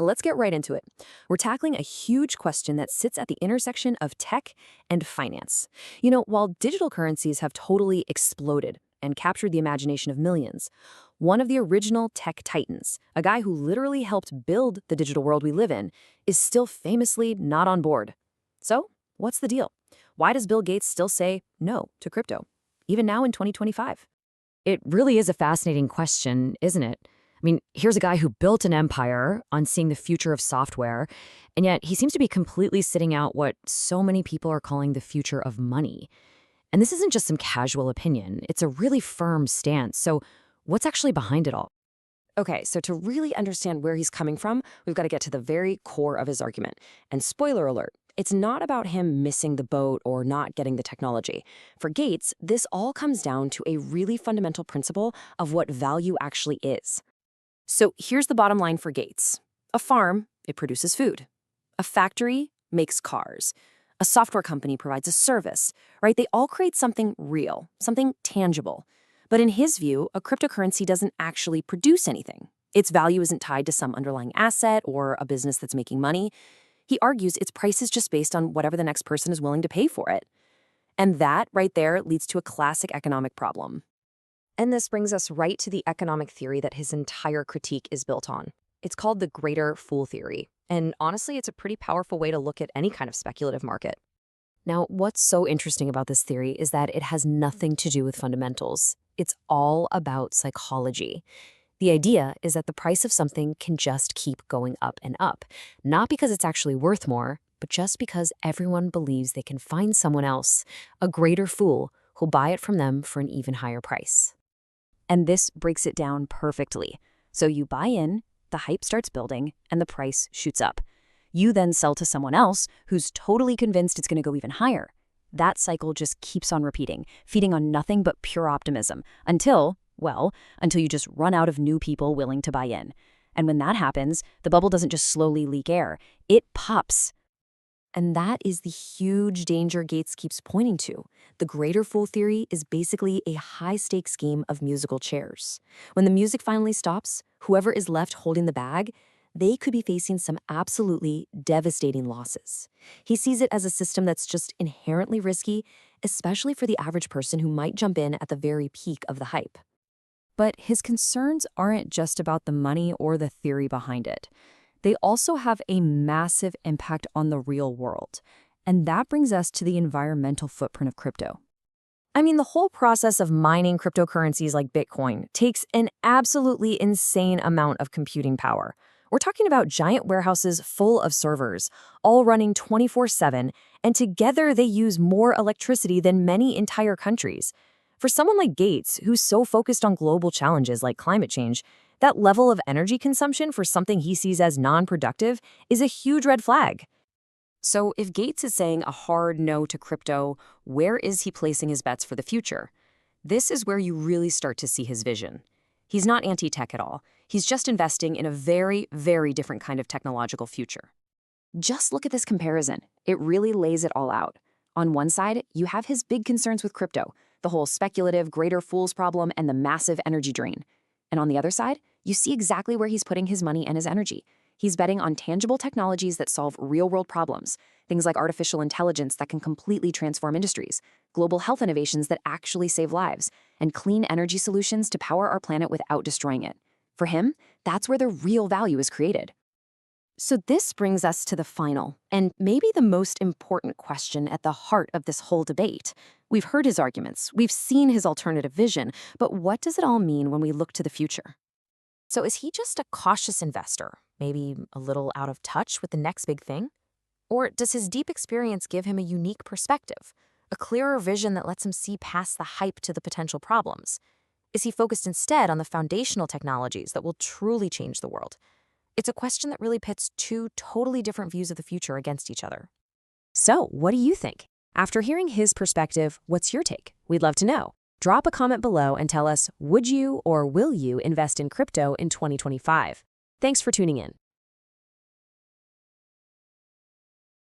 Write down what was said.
Let's get right into it. We're tackling a huge question that sits at the intersection of tech and finance. While digital currencies have totally exploded and captured the imagination of millions, one of the original tech titans, a guy who literally helped build the digital world we live in, is still famously not on board. So, what's the deal? Why does Bill Gates still say no to crypto, even now in 2025? It really is a fascinating question, isn't it? I mean, here's a guy who built an empire on seeing the future of software, and yet he seems to be completely sitting out what so many people are calling the future of money. And this isn't just some casual opinion, it's a really firm stance. So, what's actually behind it all? Okay, so to really understand where he's coming from, we've got to get to the very core of his argument. And spoiler alert, it's not about him missing the boat or not getting the technology. For Gates, this all comes down to a really fundamental principle of what value actually is. So here's the bottom line for Gates. A farm, it produces food. A factory makes cars. A software company provides a service, right? They all create something real, something tangible. But in his view, a cryptocurrency doesn't actually produce anything. Its value isn't tied to some underlying asset or a business that's making money. He argues its price is just based on whatever the next person is willing to pay for it. And that, right there, leads to a classic economic problem. And this brings us right to the economic theory that his entire critique is built on. It's called the greater fool theory. And honestly, it's a pretty powerful way to look at any kind of speculative market. Now, what's so interesting about this theory is that it has nothing to do with fundamentals. It's all about psychology. The idea is that the price of something can just keep going up and up, not because it's actually worth more, but just because everyone believes they can find someone else, a greater fool, who'll buy it from them for an even higher price. And this breaks it down perfectly. So you buy in, the hype starts building, and the price shoots up. You then sell to someone else who's totally convinced it's going to go even higher. That cycle just keeps on repeating, feeding on nothing but pure optimism, until you just run out of new people willing to buy in. And when that happens, the bubble doesn't just slowly leak air, it pops. And that is the huge danger Gates keeps pointing to. The greater fool theory is basically a high-stakes game of musical chairs. When the music finally stops, whoever is left holding the bag, they could be facing some absolutely devastating losses. He sees it as a system that's just inherently risky, especially for the average person who might jump in at the very peak of the hype. But his concerns aren't just about the money or the theory behind it. They also have a massive impact on the real world. And that brings us to the environmental footprint of crypto. I mean, the whole process of mining cryptocurrencies like Bitcoin takes an absolutely insane amount of computing power. We're talking about giant warehouses full of servers, all running 24/7, and together they use more electricity than many entire countries. For someone like Gates, who's so focused on global challenges like climate change, that level of energy consumption for something he sees as non-productive is a huge red flag. So if Gates is saying a hard no to crypto, where is he placing his bets for the future? This is where you really start to see his vision. He's not anti-tech at all. He's just investing in a very, very different kind of technological future. Just look at this comparison. It really lays it all out. On one side, you have his big concerns with crypto, the whole speculative greater fools problem and the massive energy drain. And on the other side, you see exactly where he's putting his money and his energy. He's betting on tangible technologies that solve real-world problems, things like artificial intelligence that can completely transform industries, global health innovations that actually save lives, and clean energy solutions to power our planet without destroying it. For him, that's where the real value is created. So this brings us to the final, and maybe the most important question at the heart of this whole debate. We've heard his arguments, we've seen his alternative vision, but what does it all mean when we look to the future? So is he just a cautious investor, maybe a little out of touch with the next big thing? Or does his deep experience give him a unique perspective, a clearer vision that lets him see past the hype to the potential problems? Is he focused instead on the foundational technologies that will truly change the world? It's a question that really pits two totally different views of the future against each other. So, what do you think? After hearing his perspective, what's your take? We'd love to know. Drop a comment below and tell us, would you or will you invest in crypto in 2025? Thanks for tuning in.